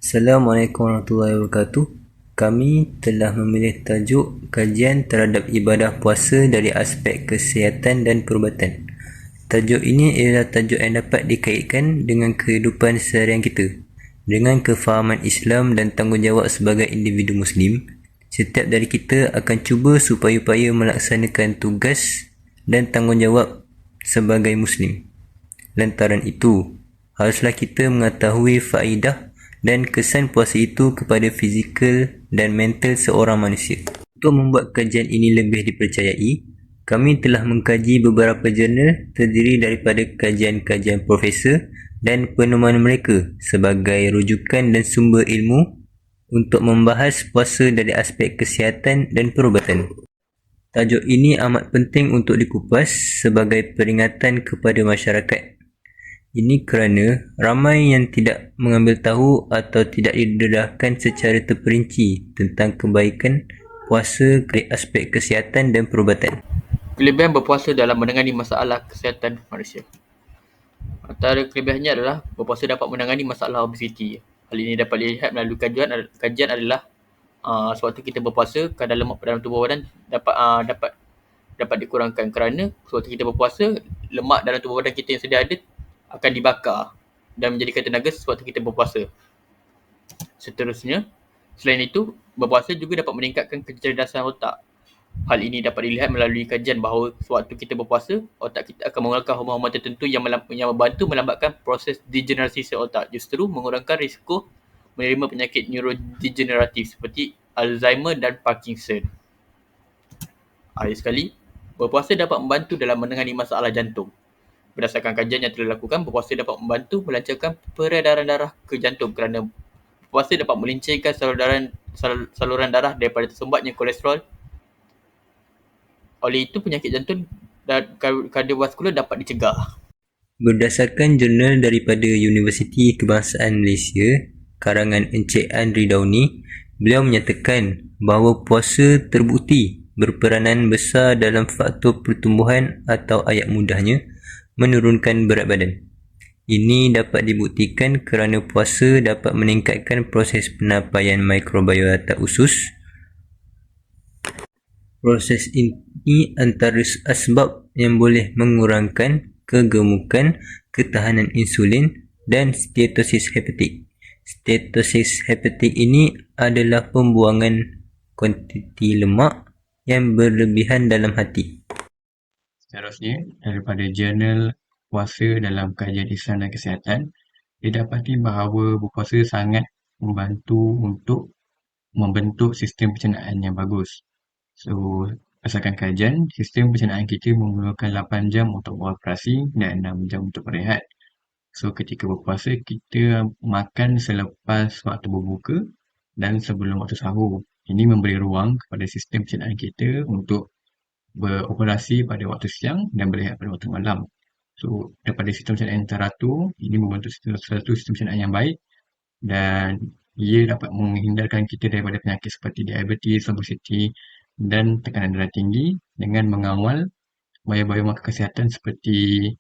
Assalamualaikum warahmatullahi wabarakatuh. Kami telah memilih tajuk kajian terhadap ibadah puasa dari aspek kesihatan dan perubatan. Tajuk ini ialah tajuk yang dapat dikaitkan dengan kehidupan seharian kita. Dengan kefahaman Islam dan tanggungjawab sebagai individu Muslim, setiap dari kita akan cuba supaya melaksanakan tugas dan tanggungjawab sebagai Muslim. Lantaran itu, haruslah kita mengetahui faedah dan kesan puasa itu kepada fizikal dan mental seorang manusia. Untuk membuat kajian ini lebih dipercayai, kami telah mengkaji beberapa jurnal terdiri daripada kajian-kajian profesor dan penemuan mereka sebagai rujukan dan sumber ilmu untuk membahas puasa dari aspek kesihatan dan perubatan. Tajuk ini amat penting untuk dikupas sebagai peringatan kepada masyarakat. Ini kerana ramai yang tidak mengambil tahu atau tidak didedahkan secara terperinci tentang kebaikan puasa dari aspek kesihatan dan perubatan. Kelebihan berpuasa dalam menangani masalah kesihatan manusia. Antara kelebihannya adalah berpuasa dapat menangani masalah obesiti. Hal ini dapat dilihat melalui kajian adalah sewaktu kita berpuasa, kadar lemak dalam tubuh badan dapat dikurangkan kerana sewaktu kita berpuasa, lemak dalam tubuh badan kita yang sedia ada akan dibakar dan menjadikan tenaga sewaktu kita berpuasa. Seterusnya, selain itu, berpuasa juga dapat meningkatkan kecerdasan otak. Hal ini dapat dilihat melalui kajian bahawa sewaktu kita berpuasa, otak kita akan mengeluarkan hormon-hormon tertentu yang membantu melambatkan proses degenerasi sel otak, justru mengurangkan risiko menerima penyakit neurodegeneratif seperti Alzheimer dan Parkinson. Akhir sekali, berpuasa dapat membantu dalam menangani masalah jantung. Berdasarkan kajian yang telah dilakukan, berpuasa dapat membantu melancarkan peredaran darah ke jantung kerana berpuasa dapat melincirkan saluran darah daripada tersumbatnya kolesterol. Oleh itu, penyakit jantung dan kardiovaskular dapat dicegah. Berdasarkan jurnal daripada Universiti Kebangsaan Malaysia, karangan Encik Andri Dauni, beliau menyatakan bahawa puasa terbukti berperanan besar dalam faktor pertumbuhan atau ayat mudahnya menurunkan berat badan. Ini dapat dibuktikan kerana puasa dapat meningkatkan proses penapaian mikrobiota usus. Proses ini antara asbab yang boleh mengurangkan kegemukan, ketahanan insulin dan steatosis hepatik. Steatosis hepatik ini adalah pembuangan kuantiti lemak yang berlebihan dalam hati. Seterusnya, daripada jurnal puasa dalam kajian Islam dan kesihatan, didapati bahawa berpuasa sangat membantu untuk membentuk sistem pencernaan yang bagus. So, berdasarkan kajian, sistem pencernaan kita memerlukan 8 jam untuk beroperasi dan 6 jam untuk berehat. So, ketika berpuasa, kita makan selepas waktu berbuka dan sebelum waktu sahur. Ini memberi ruang kepada sistem pencernaan kita untuk beroperasi pada waktu siang dan berehat pada waktu malam. So, daripada sistem pencernaan yang teratur, ini membentuk satu sistem pencernaan yang baik dan ia dapat menghindarkan kita daripada penyakit seperti diabetes, obesiti dan tekanan darah tinggi dengan mengawal bahaya-bahaya kesihatan seperti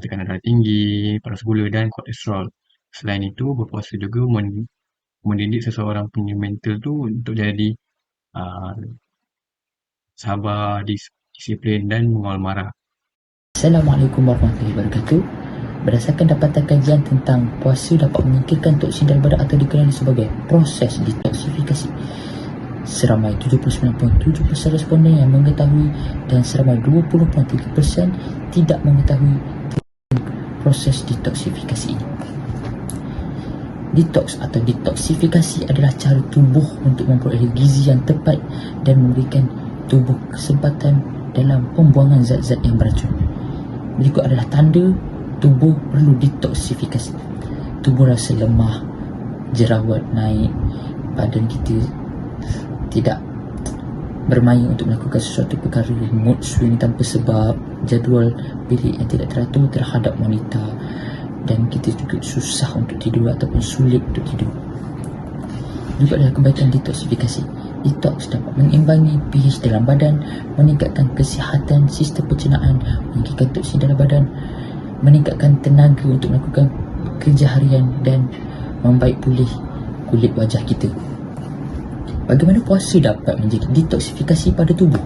tekanan darah tinggi, paras gula dan kolesterol. Selain itu, berpuasa juga mendidik seseorang punya mental tu untuk jadi sabar, disiplin dan mengawal marah. Assalamualaikum warahmatullahi wabarakatuh. Berdasarkan dapatan kajian tentang puasa dapat menyingkirkan toksin dalam badan atau dikenali sebagai proses detoksifikasi. Seramai 79.7% responden yang mengetahui dan seramai 20.3% tidak mengetahui proses detoksifikasi ini. Detox atau detoksifikasi adalah cara tubuh untuk memperoleh gizi yang tepat dan memberikan tubuh kesempatan dalam pembuangan zat-zat yang beracun. Berikut adalah tanda tubuh perlu detoksifikasi. Tubuh rasa lemah, jerawat naik, badan kita tidak bermain untuk melakukan sesuatu perkara, mood swing tanpa sebab, jadual bilik yang tidak teratur terhadap wanita, dan kita juga susah untuk tidur ataupun sulit untuk tidur. Juga adalah kebaikan detoksifikasi. Detox dapat mengimbangi pH dalam badan, meningkatkan kesihatan sistem pencernaan, meningkatkan toksin dalam badan, meningkatkan tenaga untuk melakukan kerja harian dan membaik pulih kulit wajah kita. Bagaimana puasa dapat menjadi detoksifikasi pada tubuh?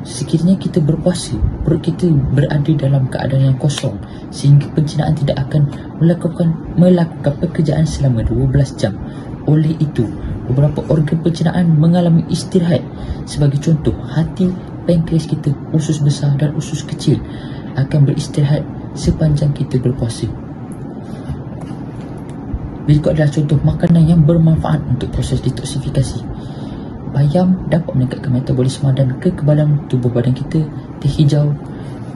Sekiranya kita berpuasa, perut kita berada dalam keadaan yang kosong sehingga pencernaan tidak akan melakukan pekerjaan selama 12 jam. Oleh itu, beberapa organ pencernaan mengalami istirahat. Sebagai contoh, hati, pankreas kita, usus besar dan usus kecil akan beristirahat sepanjang kita berpuasa. Berikut adalah contoh makanan yang bermanfaat untuk proses detoksifikasi. Bayam dapat meningkatkan metabolisme dan kekebalan tubuh badan kita. Teh hijau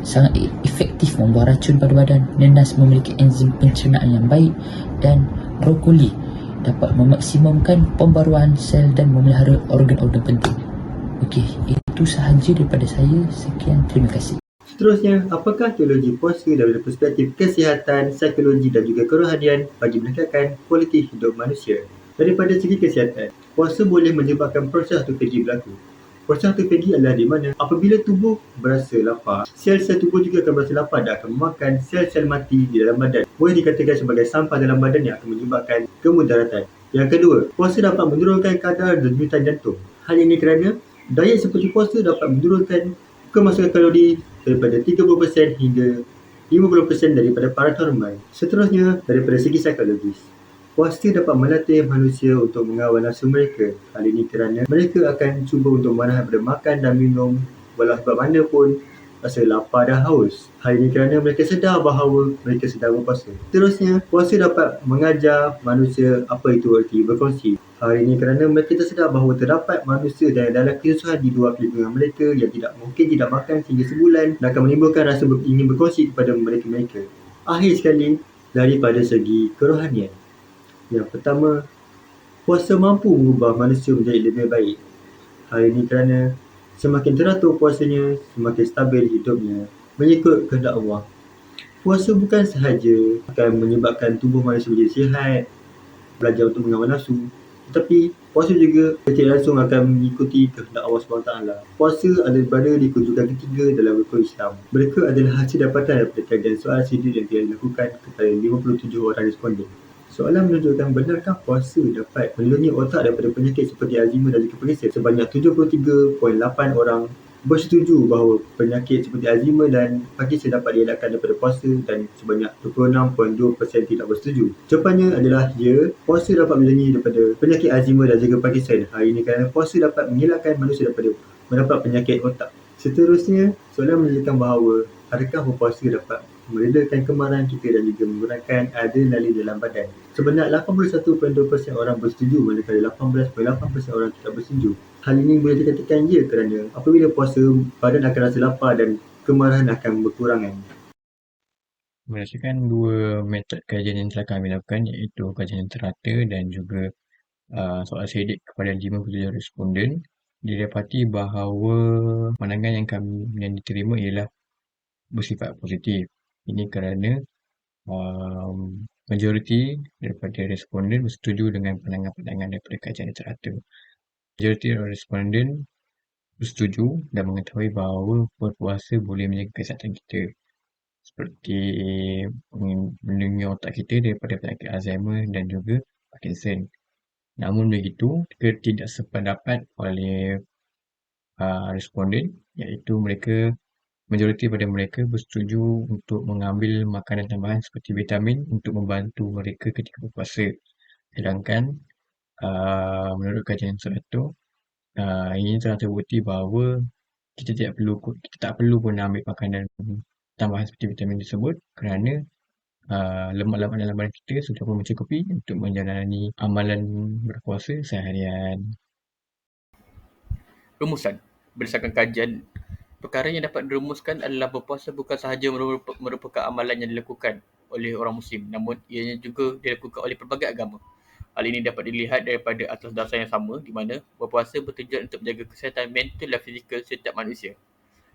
sangat efektif membuang racun pada badan. Nanas memiliki enzim pencernaan yang baik. Dan brokoli dapat memaksimumkan pembaruan sel dan memelihara organ-organ penting. Okey, itu sahaja daripada saya. Sekian, terima kasih. Seterusnya, apakah teologi puasa dari perspektif kesihatan, psikologi dan juga kerohanian bagi meningkatkan kualiti hidup manusia? Daripada segi kesihatan, puasa boleh menyebabkan proses autofagi berlaku. Proses autofagi adalah di mana apabila tubuh berasa lapar, sel-sel tubuh juga akan berasa lapar dan akan memakan sel-sel mati di dalam badan. Boleh dikatakan sebagai sampah dalam badan yang akan menyebabkan kemudaratan. Yang kedua, puasa dapat menurunkan kadar denyutan jantung. Hal ini kerana diet seperti puasa dapat menurunkan kemasukan kalori daripada 30% hingga 50% daripada paranormal. Seterusnya, daripada segi psikologis, puasa dapat melatih manusia untuk mengawal nafsu mereka. Hal ini kerana mereka akan cuba untuk menahan daripada makan dan minum walau sebab mana pun rasa lapar dan haus. Hal ini kerana mereka sedar bahawa mereka sedang berpuasa. Seterusnya, puasa dapat mengajar manusia apa itu erti berkongsi. Hal ini kerana mereka tersedar bahawa terdapat manusia dalam kesusahan di luar lingkungan mereka yang mungkin tidak makan sehingga sebulan dan akan menimbulkan rasa ingin berkongsi kepada mereka-mereka. Akhir sekali, daripada segi kerohanian. Yang pertama, puasa mampu mengubah manusia menjadi lebih baik. Hal ini kerana semakin teratur puasanya, semakin stabil hidupnya mengikut kehendak Allah. Puasa bukan sahaja akan menyebabkan tubuh manusia menjadi sihat, belajar untuk mengawal nafsu, tetapi puasa juga secara langsung akan mengikuti kehendak Allah SWT. Puasa adalah berada di kedudukan ketiga dalam rukun Islam. Mereka adalah hasil dapatan daripada kajian soal sidik yang telah dilakukan kepada 57 orang responden. Soalan menunjukkan benarkah puasa dapat melindungi otak daripada penyakit seperti Alzheimer dan juga Parkinson. Sebanyak 73.8 orang bersetuju bahawa penyakit seperti Alzheimer dan Parkinson dapat dielakkan daripada puasa dan sebanyak 26.2% tidak bersetuju. Jawapannya adalah ya, puasa dapat melindungi daripada penyakit Alzheimer dan juga Parkinson. Hal ini kerana puasa dapat mengelakkan manusia daripada mendapat penyakit otak. Seterusnya, soalan menunjukkan bahawa adakah berpuasa dapat meredakan kemarahan kita dan juga mengurangkan adrenalin dalam badan. Sebanyak 81.2% orang bersetuju manakala 18.8% orang tidak bersetuju. Hal ini boleh dikatakan ya kerana apabila puasa, badan akan rasa lapar dan kemarahan akan berkurangan. Berdasarkan dua metod kajian yang telah kami lakukan, iaitu kajian terata dan juga soal sedik kepada 57 responden, didapati bahawa pandangan yang diterima ialah bersifat positif. Ini kerana majoriti daripada responden bersetuju dengan pandangan-pandangan daripada kajian terata. Majoriti responden bersetuju dan mengetahui bahawa berpuasa boleh menjaga kesihatan kita, seperti melindungi otak kita daripada penyakit Alzheimer dan juga Parkinson. Namun begitu, tidak sependapat oleh responden, iaitu majoriti pada mereka bersetuju untuk mengambil makanan tambahan seperti vitamin untuk membantu mereka ketika berpuasa. Sedangkan menurut kajian itu, ini telah terbukti bahawa kita tak perlu pun ambil makanan tambahan seperti vitamin tersebut kerana lemak-lemak dalam badan kita sudah pun mencukupi untuk menjalani amalan berpuasa seharian. Rumusan. Berdasarkan kajian, perkara yang dapat dirumuskan adalah berpuasa bukan sahaja merupakan amalan yang dilakukan oleh orang Muslim, namun ianya juga dilakukan oleh pelbagai agama. Hal ini dapat dilihat daripada atas dasar yang sama, di mana berpuasa bertujuan untuk menjaga kesihatan mental dan fizikal setiap manusia.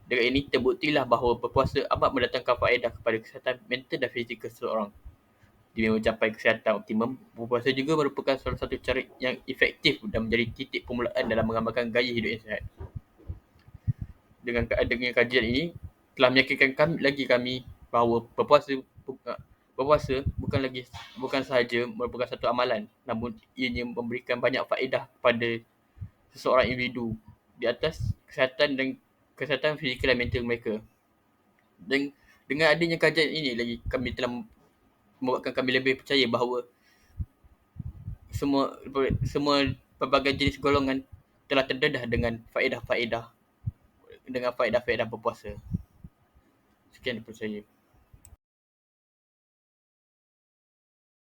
Dengan ini, terbuktilah bahawa berpuasa amat mendatangkan faedah kepada kesihatan mental dan fizikal seseorang. Demi mencapai kesihatan optimum, berpuasa juga merupakan salah satu cara yang efektif dan menjadi titik permulaan dalam mengamalkan gaya hidup yang sihat. Dengan kajian ini telah meyakinkan kami bahawa berpuasa berpuasa bukan sahaja merupakan satu amalan, namun ianya memberikan banyak faedah kepada seseorang individu di atas kesihatan fizikal dan mental mereka. Dan dengan adanya kajian ini lagi, kami telah membuatkan kami lebih percaya bahawa semua pelbagai jenis golongan telah terdedah dengan faedah-faedah berpuasa. Sekian daripada saya.